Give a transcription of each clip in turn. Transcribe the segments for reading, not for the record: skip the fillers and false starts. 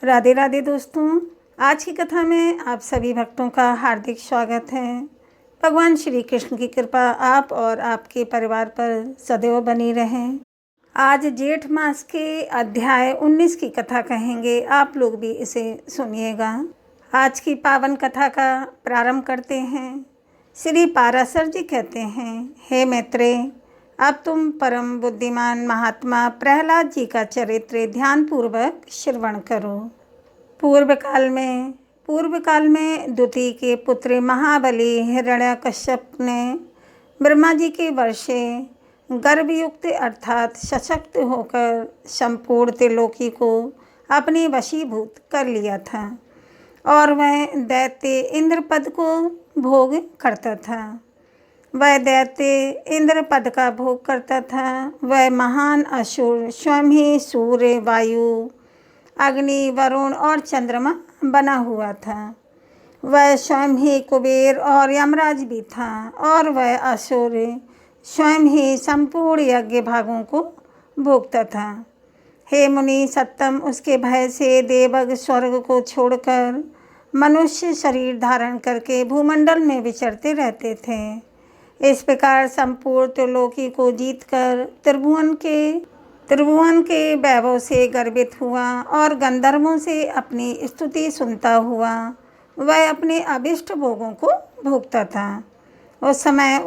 राधे राधे दोस्तों। आज की कथा में आप सभी भक्तों का हार्दिक स्वागत है। भगवान श्री कृष्ण की कृपा आप और आपके परिवार पर सदैव बनी रहे। आज जेठ मास के अध्याय 19 की कथा कहेंगे, आप लोग भी इसे सुनिएगा। आज की पावन कथा का प्रारंभ करते हैं। श्री पाराशर जी कहते हैं, हे मैत्रेय, अब तुम परम बुद्धिमान महात्मा प्रहलाद जी का चरित्र ध्यानपूर्वक श्रवण करो। पूर्व काल में द्युति के पुत्र महाबली हिरण्यकश्यप ने ब्रह्मा जी के वर्षे गर्भयुक्त अर्थात सशक्त होकर संपूर्ण त्रिलोकी को अपने वशीभूत कर लिया था और वह दैत्य इंद्रपद को भोग करता था। वह दैत्य इंद्र पद का भोग करता था। वह महान असुर स्वयं ही सूर्य, वायु, अग्नि, वरुण और चंद्रमा बना हुआ था। वह स्वयं ही कुबेर और यमराज भी था और वह असुर स्वयं ही संपूर्ण यज्ञ भागों को भोगता था। हे मुनि सत्तम, उसके भय से देवग स्वर्ग को छोड़कर मनुष्य शरीर धारण करके भूमंडल में विचरते रहते थे। इस प्रकार संपूर्ण त्रिलोकी को जीतकर त्रिभुवन के वैभव से गर्वित हुआ और गंधर्वों से अपनी स्तुति सुनता हुआ वह अपने अभिष्ट भोगों को भोगता था। उस समय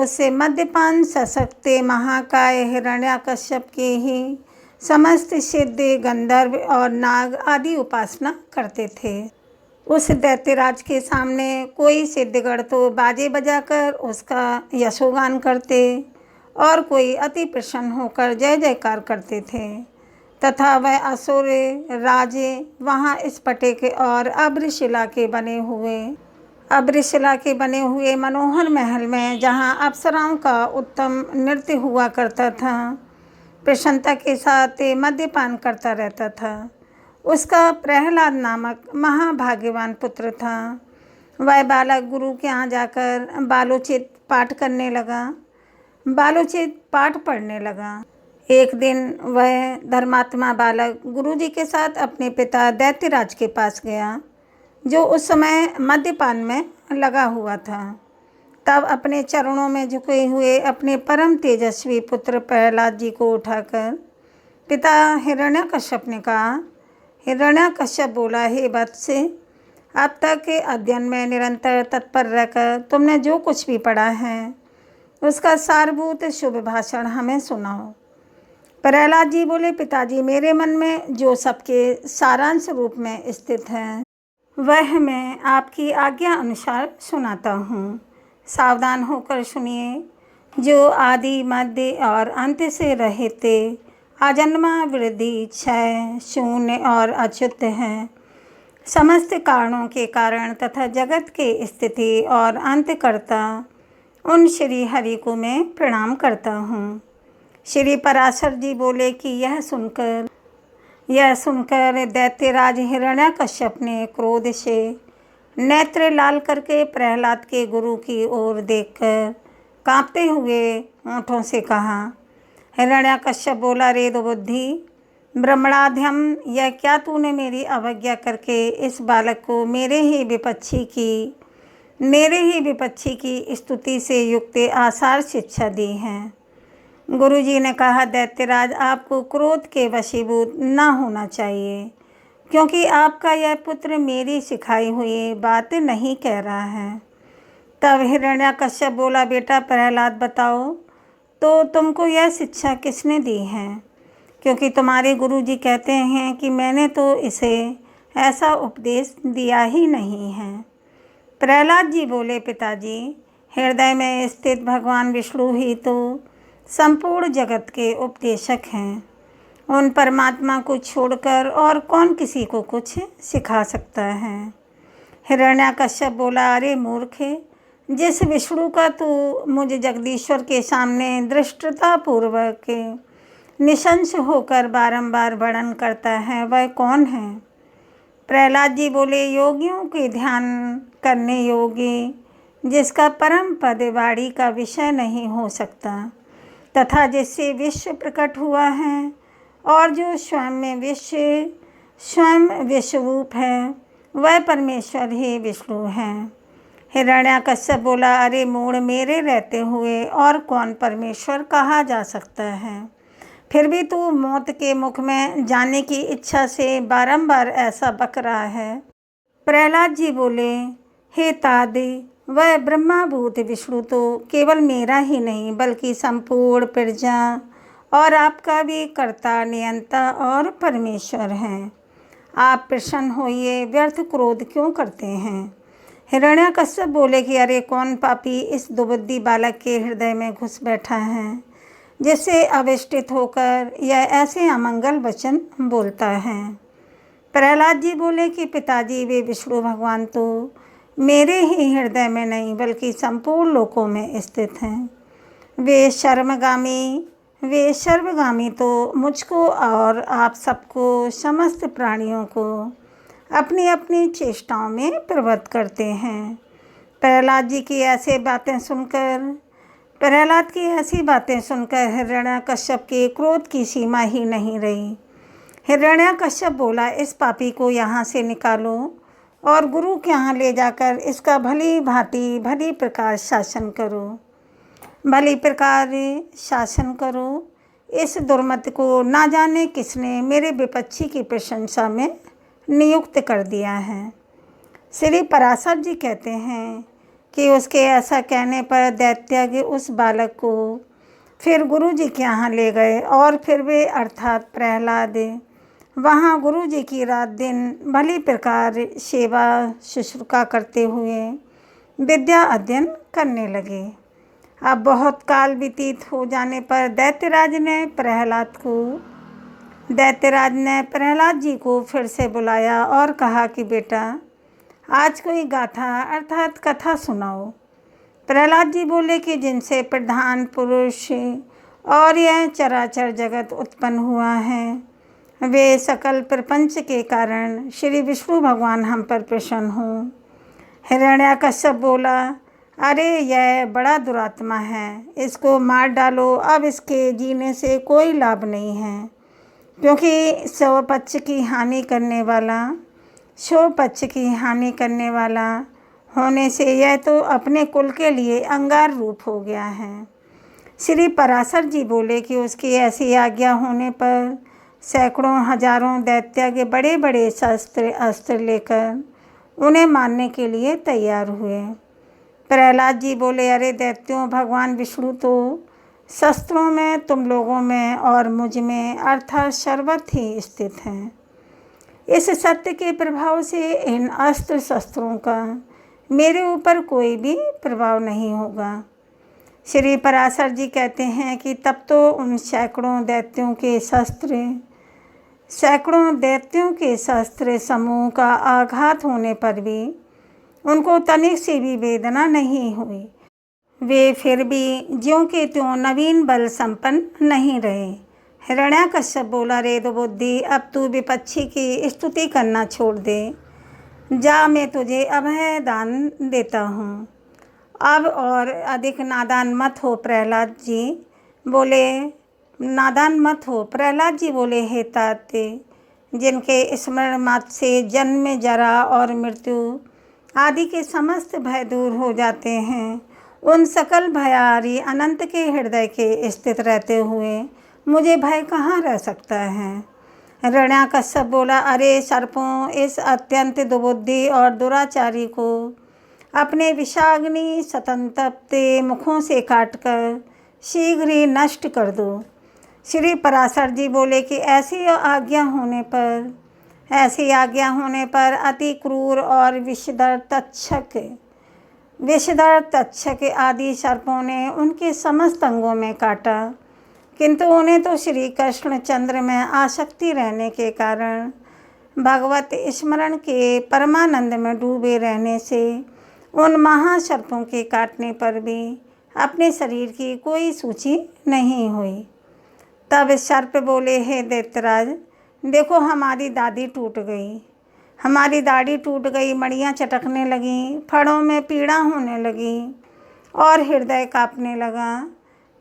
उससे मद्यपान सशक्त महाकाय हिरण्यकश्यप के ही समस्त सिद्ध गंधर्व और नाग आदि उपासना करते थे। उस दैत्यराज के सामने कोई सिद्धगण तो बाजे बजाकर उसका यशोगान करते और कोई अति प्रसन्न होकर जय जयकार करते थे तथा वह असुर राजे वहाँ स्फटिक और अब्रशिला के बने हुए मनोहर महल में, जहाँ अप्सराओं का उत्तम नृत्य हुआ करता था, प्रसन्नता के साथ मद्यपान करता रहता था। उसका प्रहलाद नामक महाभाग्यवान पुत्र था। वह बालक गुरु के यहाँ जाकर बालोचित पाठ पढ़ने लगा। एक दिन वह धर्मात्मा बालक गुरु जी के साथ अपने पिता दैत्यराज के पास गया, जो उस समय मद्यपान में लगा हुआ था। तब अपने चरणों में झुके हुए अपने परम तेजस्वी पुत्र प्रहलाद जी को उठाकर पिता हिरण्यकश्यप ने कहा। हिरण्यकश्यप बोला, हे वत्स, अब तक के अध्ययन में निरंतर तत्पर रहकर तुमने जो कुछ भी पढ़ा है उसका सारभूत शुभ भाषण हमें सुनाओ। प्रहलाद जी बोले, पिताजी, मेरे मन में जो सबके सारांश रूप में स्थित है वह मैं आपकी आज्ञा अनुसार सुनाता हूँ। सावधान होकर सुनिए। जो आदि मध्य और अंत से रहित अजन्मा, वृद्धि, क्षय, शून्य और अच्युत है, समस्त कारणों के कारण तथा जगत के स्थिति और अंतकर्ता उन श्री हरि को मैं प्रणाम करता हूँ। श्री पराशर जी बोले कि यह सुनकर दैत्यराज हिरण्यकश्यप ने क्रोध से नेत्र लाल करके प्रहलाद के गुरु की ओर देखकर कांपते हुए होठों से कहा। हिरण्यकश्यप बोला, रे दुर्बुद्धि ब्रह्मणाध्यम, यह क्या तूने मेरी अवज्ञा करके इस बालक को मेरे ही विपक्षी की स्तुति से युक्त आसार शिक्षा दी है। गुरु जी ने कहा, दैत्यराज, आपको क्रोध के वशीभूत न होना चाहिए, क्योंकि आपका यह पुत्र मेरी सिखाई हुई बात नहीं कह रहा है। तब हिरण्यकश्यप बोला, बेटा प्रहलाद, बताओ तो तुमको यह शिक्षा किसने दी है? क्योंकि तुम्हारे गुरु जी कहते हैं कि मैंने तो इसे ऐसा उपदेश दिया ही नहीं है। प्रहलाद जी बोले, पिताजी, हृदय में स्थित भगवान विष्णु ही तो संपूर्ण जगत के उपदेशक हैं। उन परमात्मा को छोड़कर और कौन किसी को कुछ सिखा सकता है? हिरण्यकश्यप बोला, अरे मूर्ख, जिस विष्णु का तू मुझ जगदीश्वर के सामने धृष्टतापूर्वक निशंस होकर बारंबार वर्णन करता है, वह कौन है? प्रहलाद जी बोले, योगियों के ध्यान करने योगी, जिसका परम पद वाणी का विषय नहीं हो सकता तथा जिससे विश्व प्रकट हुआ है, और जो स्वयं विश्वरूप है वह परमेश्वर ही विष्णु है। हिरण्याकश्यप बोला, अरे मूढ़, मेरे रहते हुए और कौन परमेश्वर कहा जा सकता है? फिर भी तू मौत के मुख में जाने की इच्छा से बारंबार ऐसा बक रहा है। प्रहलाद जी बोले, हे तादि, वह ब्रह्माभूत विष्णु तो केवल मेरा ही नहीं बल्कि संपूर्ण प्रजा और आपका भी कर्ता, नियंता और परमेश्वर हैं। आप प्रसन्न होइए, व्यर्थ क्रोध क्यों करते हैं? हिरण्याकश्यप बोले कि अरे कौन पापी इस दुबुद्धि बालक के हृदय में घुस बैठा है, जिससे अविष्टित होकर यह ऐसे अमंगल वचन बोलता है। प्रहलाद जी बोले कि पिताजी, वे विष्णु भगवान तो मेरे ही हृदय में नहीं बल्कि संपूर्ण लोकों में स्थित हैं। वे सर्वगामी तो मुझको और आप सबको, समस्त प्राणियों को अपनी अपनी चेष्टाओं में प्रवृत्त करते हैं। प्रहलाद की ऐसी बातें सुनकर हिरण्याकश्यप के क्रोध की सीमा ही नहीं रही। हिरण्याकश्यप बोला, इस पापी को यहाँ से निकालो और गुरु के यहाँ ले जाकर इसका भली प्रकार शासन करो। इस दुर्मत को ना जाने किसने मेरे विपक्षी की प्रशंसा में नियुक्त कर दिया है। श्री पराशर जी कहते हैं कि उसके ऐसा कहने पर दैत्य उस बालक को फिर गुरु जी के यहाँ ले गए और फिर वे अर्थात प्रहलाद वहाँ गुरु जी की रात दिन भली प्रकार सेवा शुश्रूषा करते हुए विद्या अध्ययन करने लगे। अब बहुत काल व्यतीत हो जाने पर दैत्यराज ने प्रहलाद जी को फिर से बुलाया और कहा कि बेटा, आज कोई गाथा अर्थात कथा सुनाओ। प्रहलाद जी बोले कि जिनसे प्रधान पुरुष और यह चराचर जगत उत्पन्न हुआ है, वे सकल प्रपंच के कारण श्री विष्णु भगवान हम पर प्रसन्न हों। हिरण्याकश्यप बोला, अरे यह बड़ा दुरात्मा है, इसको मार डालो। अब इसके जीने से कोई लाभ नहीं है, क्योंकि स्वपक्ष की हानि करने वाला होने से यह तो अपने कुल के लिए अंगार रूप हो गया है। श्री पराशर जी बोले कि उसकी ऐसी आज्ञा होने पर सैकड़ों हजारों दैत्य के बड़े बड़े अस्त्र लेकर उन्हें मारने के लिए तैयार हुए। प्रहलाद जी बोले, अरे दैत्यों, भगवान विष्णु तो शस्त्रों में, तुम लोगों में और मुझ में अर्थात सर्वत्र ही स्थित हैं। इस सत्य के प्रभाव से इन अस्त्र शस्त्रों का मेरे ऊपर कोई भी प्रभाव नहीं होगा। श्री पराशर जी कहते हैं कि तब तो उन सैकड़ों दैत्यों के शस्त्र समूह का आघात होने पर भी उनको तनिक से भी वेदना नहीं हुई। वे फिर भी ज्यों के त्यों नवीन बल संपन्न नहीं रहे। हिरण्याकश्यप बोला, रे दुबुद्धि, अब तू विपक्षी की स्तुति करना छोड़ दे। जा, मैं तुझे अभय दान देता हूँ। अब और अधिक नादान मत हो। प्रहलाद जी बोले, हे ताते, जिनके स्मरण मात्र से जन्म, जरा और मृत्यु आदि के समस्त भय दूर हो जाते हैं, उन सकल भयारी अनंत के हृदय के स्थित रहते हुए मुझे भय कहाँ रह सकता है? हिरण्याकश्यप बोला, अरे सर्पों, इस अत्यंत दुबुद्धि और दुराचारी को अपने विषाग्नि संतप्त मुखों से काटकर शीघ्र ही नष्ट कर दो। श्री पराशर जी बोले कि ऐसी आज्ञा होने पर अति क्रूर और विषधर तक्षक आदि सर्पों ने उनके समस्त अंगों में काटा, किंतु उन्हें तो श्री कृष्णचंद्र में आसक्ति रहने के कारण भगवत स्मरण के परमानंद में डूबे रहने से उन महासर्पों के काटने पर भी अपने शरीर की कोई सूची नहीं हुई। तब सर्प बोले, हे दैत्यराज, देखो हमारी दाढ़ी टूट गई, मड़ियाँ चटकने लगीं, फड़ों में पीड़ा होने लगी और हृदय कांपने लगा,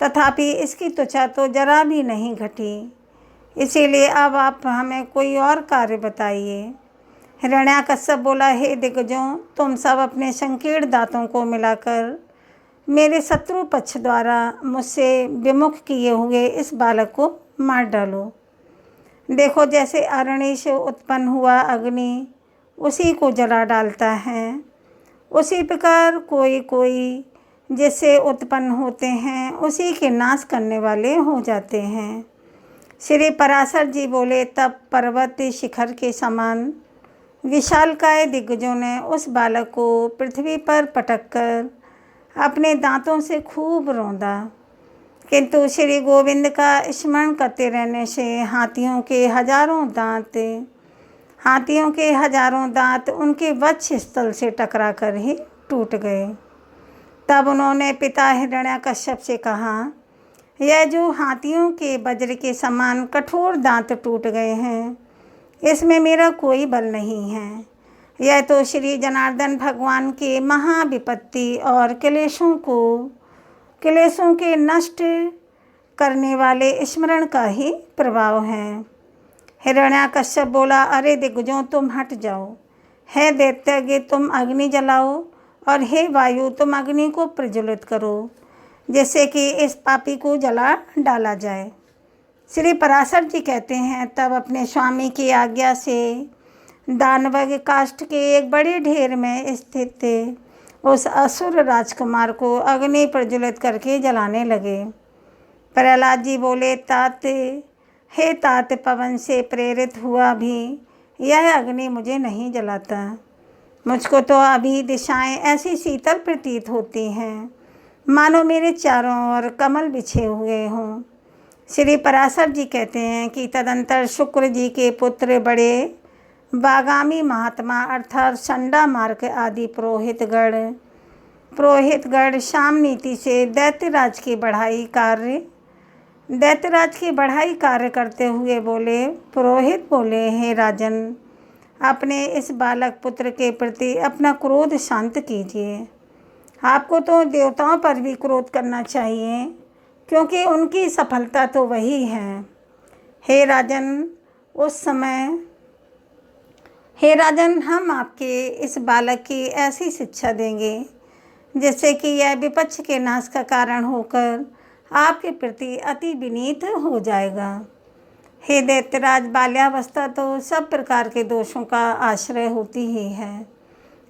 तथापि इसकी त्वचा तो जरा भी नहीं घटी। इसीलिए अब आप हमें कोई और कार्य बताइए। हिरण्याकश्यप बोला, हे दिग्गजों, तुम सब अपने संकीर्ण दांतों को मिलाकर मेरे शत्रु पक्ष द्वारा मुझसे विमुख किए हुए इस बालक को मार डालो। देखो, जैसे अरणी से उत्पन्न हुआ अग्नि उसी को जला डालता है, उसी प्रकार कोई कोई जिससे उत्पन्न होते हैं उसी के नाश करने वाले हो जाते हैं। श्री पराशर जी बोले, तब पर्वत शिखर के समान विशालकाय दिग्गजों ने उस बालक को पृथ्वी पर पटक कर अपने दांतों से खूब रौंदा, किंतु श्री गोविंद का स्मरण करते रहने से हाथियों के हजारों दांत उनके वक्ष स्थल से टकरा कर ही टूट गए। तब उन्होंने पिता हिरण्याकश्यप से कहा, यह जो हाथियों के वज्र के समान कठोर दांत टूट गए हैं, इसमें मेरा कोई बल नहीं है। यह तो श्री जनार्दन भगवान के महाविपत्ति और क्लेशों के नष्ट करने वाले स्मरण का ही प्रभाव है। हिरण्याकश्यप बोला, अरे दिग्गजों, तुम हट जाओ। हे दैत्यज्ञ, तुम अग्नि जलाओ, और हे वायु, तुम अग्नि को प्रज्वलित करो, जिससे कि इस पापी को जला डाला जाए। श्री पराशर जी कहते हैं, तब अपने स्वामी की आज्ञा से दानव काष्ठ के एक बड़े ढेर में स्थित उस असुर राजकुमार को अग्नि प्रज्वलित करके जलाने लगे। प्रहलाद जी बोले, हे तात, पवन से प्रेरित हुआ भी यह अग्नि मुझे नहीं जलाता। मुझको तो अभी दिशाएं ऐसी शीतल प्रतीत होती हैं मानो मेरे चारों ओर कमल बिछे हुए हों। श्री पराशर जी कहते हैं कि तदंतर शुक्र जी के पुत्र बड़े बागामी महात्मा अर्थात संडा मार्ग आदि पुरोहितगण शाम नीति से दैत्यराज की बढ़ाई कार्य करते हुए बोले, पुरोहित बोले, हे राजन, अपने इस बालक पुत्र के प्रति अपना क्रोध शांत कीजिए। आपको तो देवताओं पर भी क्रोध करना चाहिए, क्योंकि उनकी सफलता तो वही है। हे राजन, हम आपके इस बालक की ऐसी शिक्षा देंगे जिससे कि यह विपक्ष के नाश का कारण होकर आपके प्रति अति विनीत हो जाएगा। हे दैत्यराज, बाल्यावस्था तो सब प्रकार के दोषों का आश्रय होती ही है,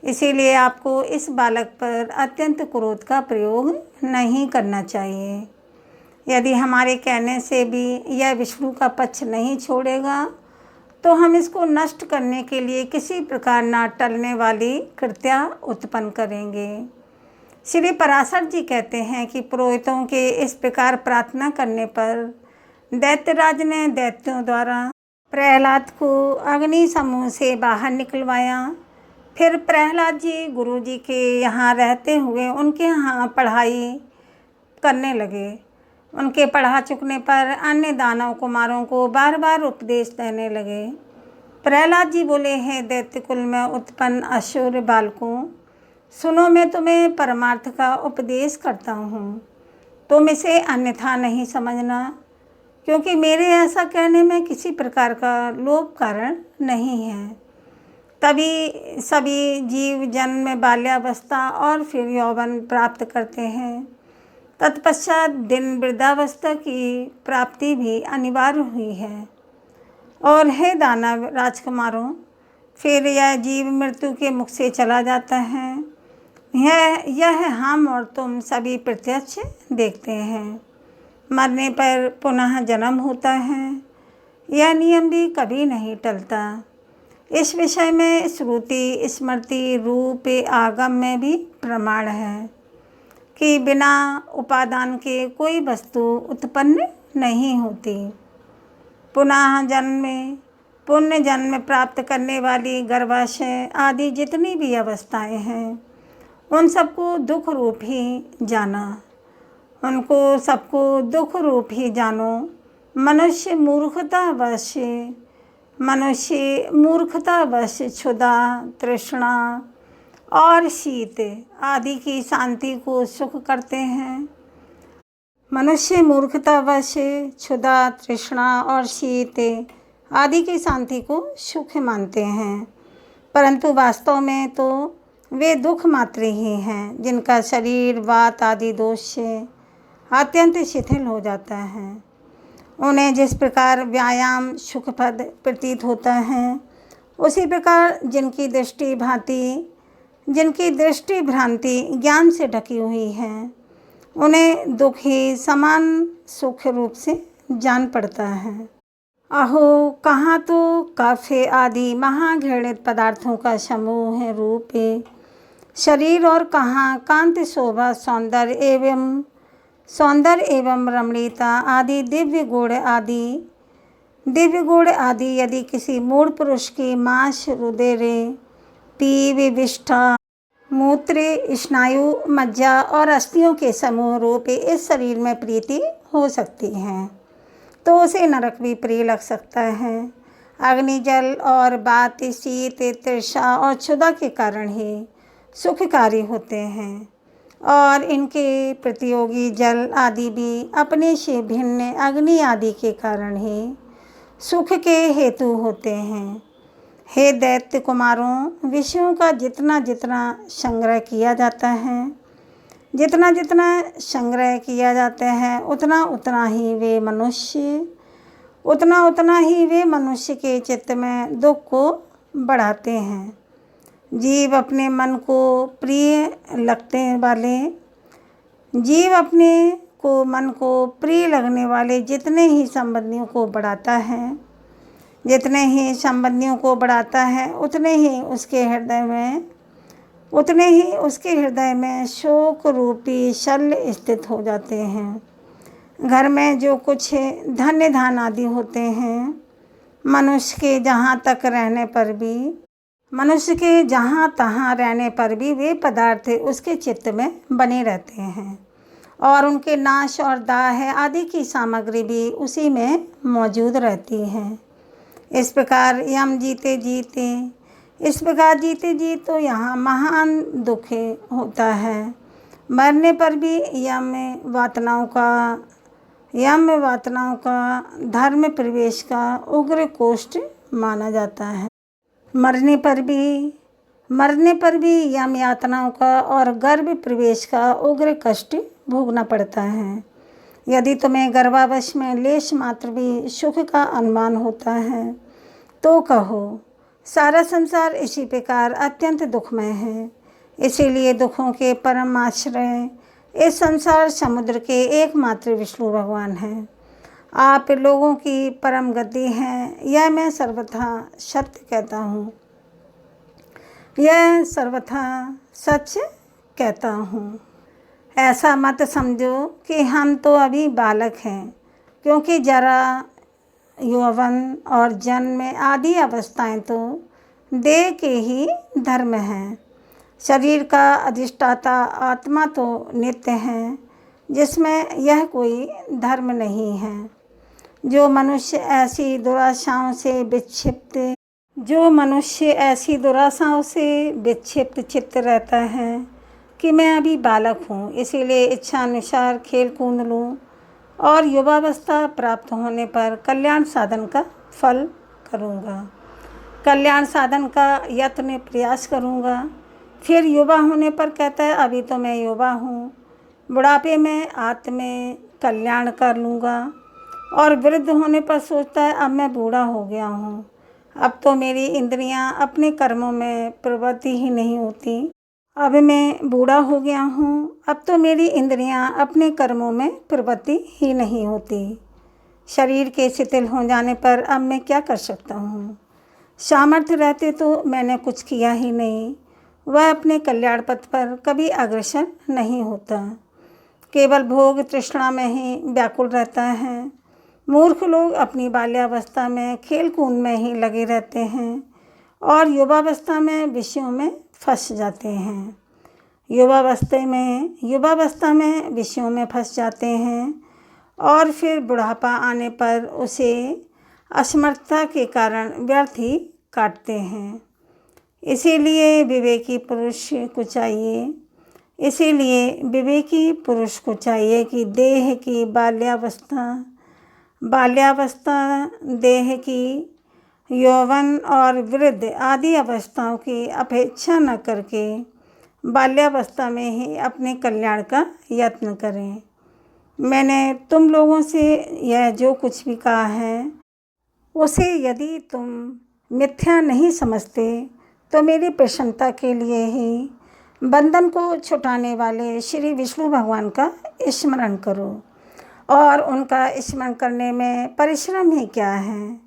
इसीलिए आपको इस बालक पर अत्यंत क्रोध का प्रयोग नहीं करना चाहिए। यदि हमारे कहने से भी यह विष्णु का पक्ष नहीं छोड़ेगा तो हम इसको नष्ट करने के लिए किसी प्रकार न टलने वाली कृत्या उत्पन्न करेंगे। श्री पराशर जी कहते हैं कि पुरोहितों के इस प्रकार प्रार्थना करने पर दैत्यराज ने दैत्यों द्वारा प्रहलाद को अग्नि समूह से बाहर निकलवाया। फिर प्रहलाद जी गुरु जी के यहाँ रहते हुए उनके यहाँ पढ़ाई करने लगे। उनके पढ़ा चुकने पर अन्य दानव कुमारों को बार बार उपदेश देने लगे। प्रहलाद जी बोले, हैं दैत्य कुल में उत्पन्न असुर बालकों, सुनो, मैं तुम्हें परमार्थ का उपदेश करता हूँ। तुम इसे अन्यथा नहीं समझना, क्योंकि मेरे ऐसा कहने में किसी प्रकार का लोभ कारण नहीं है। तभी सभी जीव जन्म में बाल्यावस्था और फिर यौवन प्राप्त करते हैं। तत्पश्चात दिन वृद्धावस्था की प्राप्ति भी अनिवार्य हुई है। और हे दानव राजकुमारों, फिर यह जीव मृत्यु के मुख से चला जाता है। यह हम और तुम सभी प्रत्यक्ष देखते हैं। मरने पर पुनः जन्म होता है, यह नियम भी कभी नहीं टलता। इस विषय में श्रुति स्मृति रूप आगम में भी प्रमाण है कि बिना उपादान के कोई वस्तु उत्पन्न नहीं होती। पुण्य जन्म प्राप्त करने वाली गर्भाशय आदि जितनी भी अवस्थाएं हैं, उन सबको दुख रूप ही जाना। उनको सबको दुख रूप ही जानो। मनुष्य मूर्खतावश क्षुधा, तृष्णा और शीत आदि की शांति को सुख करते हैं। मनुष्य मूर्खतावश क्षुधा, तृष्णा और शीत आदि की शांति को सुख मानते हैं, परंतु वास्तव में तो वे दुख मात्र ही हैं, जिनका शरीर वात आदि दोष से अत्यंत शिथिल हो जाता है। उन्हें जिस प्रकार व्यायाम सुखप्रद प्रतीत होता है, उसी प्रकार जिनकी दृष्टि भ्रांति ज्ञान से ढकी हुई है, उन्हें दुख ही समान सुख रूप से जान पड़ता है। अहो, कहाँ तो काफे आदि महाघृणित पदार्थों का समूह है रूप शरीर, और कहाँ कांति, शोभा, सौंदर्य एवं रमणीयता आदि दिव्य गुण आदि यदि किसी मूढ़ पुरुष की मांस, रुधिर, पीव, विष्ठा, मूत्र, स्नायु, मज्जा और अस्थियों के समूह रूप इस शरीर में प्रीति हो सकती है, तो उसे नरक भी प्रिय लग सकता है। अग्नि, जल और वात, शीत, तृषा और क्षुधा के कारण ही सुखकारी होते हैं, और इनके प्रतियोगी जल आदि भी अपने से भिन्न अग्नि आदि के कारण ही सुख के हेतु होते हैं। हे दैत्य कुमारों, विषयों का जितना जितना संग्रह किया जाता है, उतना उतना ही वे मनुष्य के चित्त में दुख को बढ़ाते हैं। जीव अपने मन को प्रिय लगने वाले जितने ही संबंधियों को बढ़ाता है, उतने ही उसके हृदय में शोक रूपी शल्य स्थित हो जाते हैं। घर में जो कुछ धन्य धान आदि होते हैं, मनुष्य के जहाँ तहाँ रहने पर भी वे पदार्थ उसके चित्त में बने रहते हैं, और उनके नाश और दाह आदि की सामग्री भी उसी में मौजूद रहती है। इस प्रकार जीते तो यहाँ महान दुख होता है। मरने पर भी यम वातनाओं का धर्म प्रवेश का उग्र कोष्ठ माना जाता है। मरने पर भी यम यातनाओं का और गर्भ प्रवेश का उग्र कष्ट भोगना पड़ता है। यदि तुम्हें गर्भावस्थ में लेश मात्र भी सुख का अनुमान होता है, तो कहो, सारा संसार इसी प्रकार अत्यंत दुखमय है। इसीलिए दुखों के परम आश्रय इस संसार समुद्र के एकमात्र विष्णु भगवान हैं। आप लोगों की परम गति हैं, यह मैं सर्वथा सच कहता हूँ। ऐसा मत समझो कि हम तो अभी बालक हैं, क्योंकि जरा, यौवन और जन्म आदि अवस्थाएं तो देह के ही धर्म हैं। शरीर का अधिष्ठाता आत्मा तो नित्य है, जिसमें यह कोई धर्म नहीं है। जो मनुष्य ऐसी दुराशाओं से विक्षिप्त चित्त रहता है कि मैं अभी बालक हूँ, इसीलिए इच्छानुसार खेल कूद लूँ और युवावस्था प्राप्त होने पर कल्याण साधन का फल करूँगा, कल्याण साधन का यत्न प्रयास करूँगा। फिर युवा होने पर कहता है अभी तो मैं युवा हूँ, बुढ़ापे में आत्म कल्याण कर लूँगा, और वृद्ध होने पर सोचता है अब मैं बूढ़ा हो गया हूँ, अब तो मेरी इंद्रियाँ अपने कर्मों में प्रवृत्ति ही नहीं होती। अब मैं बूढ़ा हो गया हूँ, अब तो मेरी इंद्रियाँ अपने कर्मों में प्रवृत्ति ही नहीं होती। शरीर के शिथिल हो जाने पर अब मैं क्या कर सकता हूँ? सामर्थ्य रहते तो मैंने कुछ किया ही नहीं। वह अपने कल्याण पथ पर कभी अग्रसर नहीं होता, केवल भोग तृष्णा में ही व्याकुल रहता है। मूर्ख लोग अपनी बाल्यावस्था में खेल कूद में ही लगे रहते हैं और युवावस्था में विषयों में फंस जाते हैं। युवावस्था में विषयों में फंस जाते हैं और फिर बुढ़ापा आने पर उसे असमर्थता के कारण व्यर्थ ही काटते हैं। इसीलिए विवेकी पुरुष को चाहिए इसीलिए विवेकी पुरुष को चाहिए कि देह की बाल्यावस्था, देह की यौवन और वृद्ध आदि अवस्थाओं की अपेक्षा न करके बाल्यावस्था में ही अपने कल्याण का यत्न करें। मैंने तुम लोगों से यह जो कुछ भी कहा है उसे यदि तुम मिथ्या नहीं समझते तो मेरी प्रसन्नता के लिए ही बंधन को छुटाने वाले श्री विष्णु भगवान का स्मरण करो। और उनका स्मरण करने में परिश्रम ही क्या है,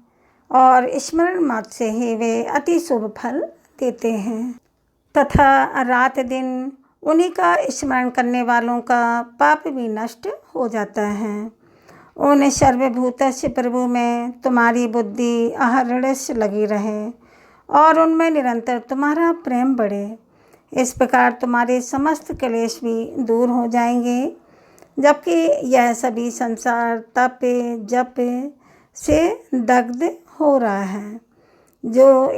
और स्मरण मात्र से ही वे अति शुभ फल देते हैं तथा रात दिन उन्हीं का स्मरण करने वालों का पाप भी नष्ट हो जाता है। उन सर्वभूतस्य प्रभु में तुम्हारी बुद्धि अहर्निश लगी रहे और उनमें निरंतर तुम्हारा प्रेम बढ़े। इस प्रकार तुम्हारे समस्त क्लेश भी दूर हो जाएंगे, जबकि यह सभी संसार तप जप से दग्ध हो रहा है। जो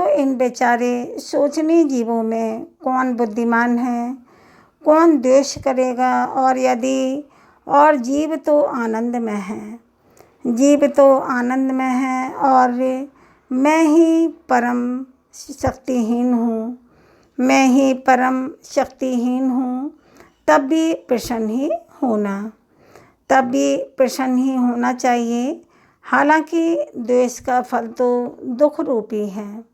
इन बेचारे शोचनीय जीवों में कौन बुद्धिमान है, कौन द्वेष करेगा। और जीव तो आनंद में है और मैं ही परम शक्तिहीन हूँ। तब भी प्रसन्न ही होना चाहिए। हालांकि द्वेष का फल तो दुख रूपी है,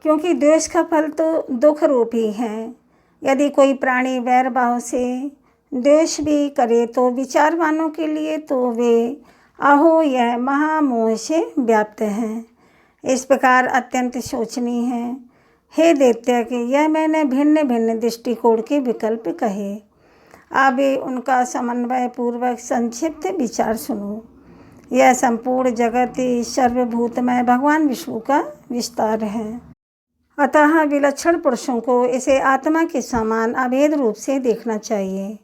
क्योंकि द्वेष का फल तो दुख रूपी है। यदि कोई प्राणी वैर भाव से द्वेष भी करे तो विचारवानों के लिए तो वे यह महामोह से व्याप्त है। इस प्रकार अत्यंत शोचनीय है। हे दैत्य कि यह मैंने भिन्न भिन्न दृष्टिकोण के विकल्प कहे। अब उनका समन्वय पूर्वक संक्षिप्त विचार सुनो। यह संपूर्ण जगत सर्वभूतमय भगवान विष्णु का विस्तार है। अतः विलक्षण पुरुषों को इसे आत्मा के समान अभेद रूप से देखना चाहिए,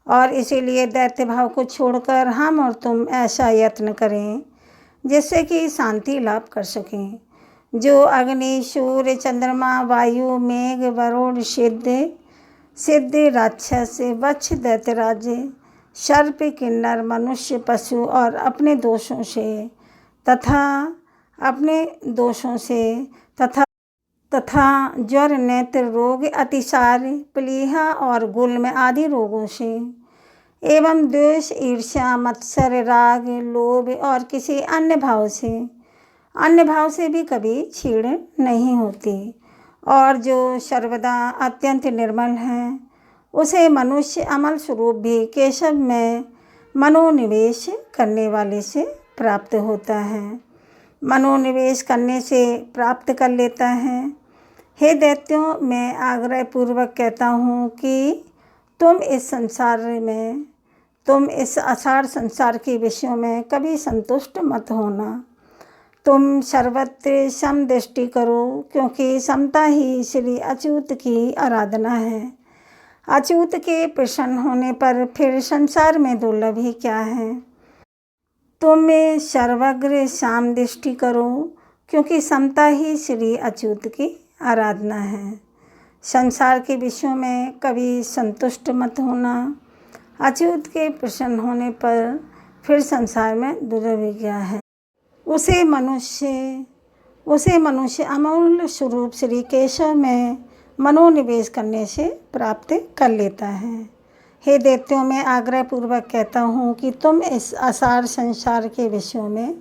और इसीलिए दैत्य भाव को छोड़कर हम और तुम ऐसा यत्न करें जिससे कि शांति लाभ कर सकें। जो अग्नि, सूर्य, चंद्रमा, वायु, मेघ, वरुण, सिद्ध, राक्षस, वत्स, दैत्यराज, सर्प, किन्नर, मनुष्य, पशु और अपने दोषों से तथा ज्वर, नेत्र रोग, अतिसार, प्लीहा और गुल्म आदि रोगों से एवं द्वेष, ईर्ष्या, मत्सर, राग, लोभ और किसी अन्य भाव से भी कभी छीड़ नहीं होती। और जो सर्वदा अत्यंत निर्मल है उसे मनुष्य अमल स्वरूप भी केशव में मनोनिवेश करने वाले से प्राप्त होता है, मनोनिवेश करने से प्राप्त कर लेता है। हे दैत्यों, मैं आग्रह पूर्वक कहता हूँ कि तुम इस असार संसार के विषयों में कभी संतुष्ट मत होना। तुम सर्वत्र समदृष्टि करो, क्योंकि समता ही श्री अच्युत की आराधना है। अच्युत के प्रसन्न होने पर फिर संसार में दुर्लभ ही क्या है। तुम सर्वग्र समदृष्टि करो, क्योंकि समता ही श्री अच्युत की आराधना है। संसार के विषयों में कभी संतुष्ट मत होना। अच्युत के प्रसन्न होने पर फिर संसार में दुर्लभ क्या है। उसे मनुष्य अमूल्य स्वरूप श्री केशव में मनोनिवेश करने से प्राप्त कर लेता है। हे दैत्यों, मैं आग्रह पूर्वक कहता हूँ कि तुम इस असार संसार के विषयों में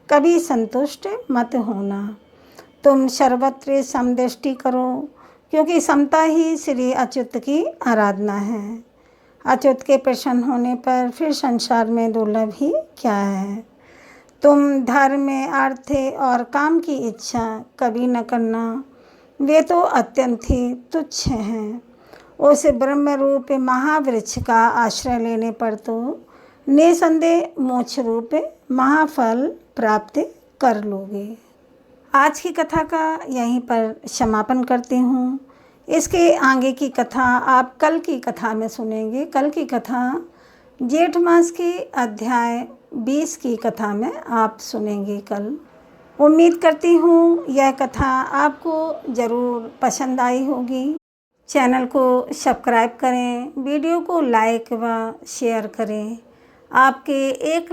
कभी संतुष्ट मत होना। तुम सर्वत्र समदृष्टि करो, क्योंकि समता ही श्री अच्युत की आराधना है। अच्युत के प्रसन्न होने पर फिर संसार में दुर्लभ ही क्या है। तुम धर्म, अर्थ और काम की इच्छा कभी न करना, वे तो अत्यंत ही तुच्छ हैं। उस ब्रह्म रूप महावृक्ष का आश्रय लेने पर तो निसंदेह मोक्ष रूप महाफल प्राप्त कर लोगे। आज की कथा का यहीं पर समापन करती हूँ। इसके आगे की कथा आप कल की कथा में सुनेंगे। कल की कथा जेठ मास की अध्याय 20 की कथा में आप सुनेंगे कल। उम्मीद करती हूँ यह कथा आपको ज़रूर पसंद आई होगी। चैनल को सब्सक्राइब करें, वीडियो को लाइक व शेयर करें। आपके एक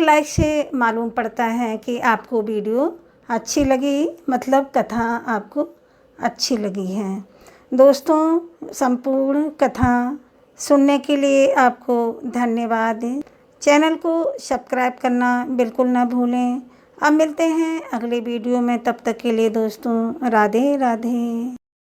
लाइक से मालूम पड़ता है कि आपको वीडियो अच्छी लगी, मतलब कथा आपको अच्छी लगी है। दोस्तों, संपूर्ण कथा सुनने के लिए आपको धन्यवाद। चैनल को सब्सक्राइब करना बिल्कुल ना भूलें। अब मिलते हैं अगले वीडियो में, तब तक के लिए दोस्तों राधे राधे।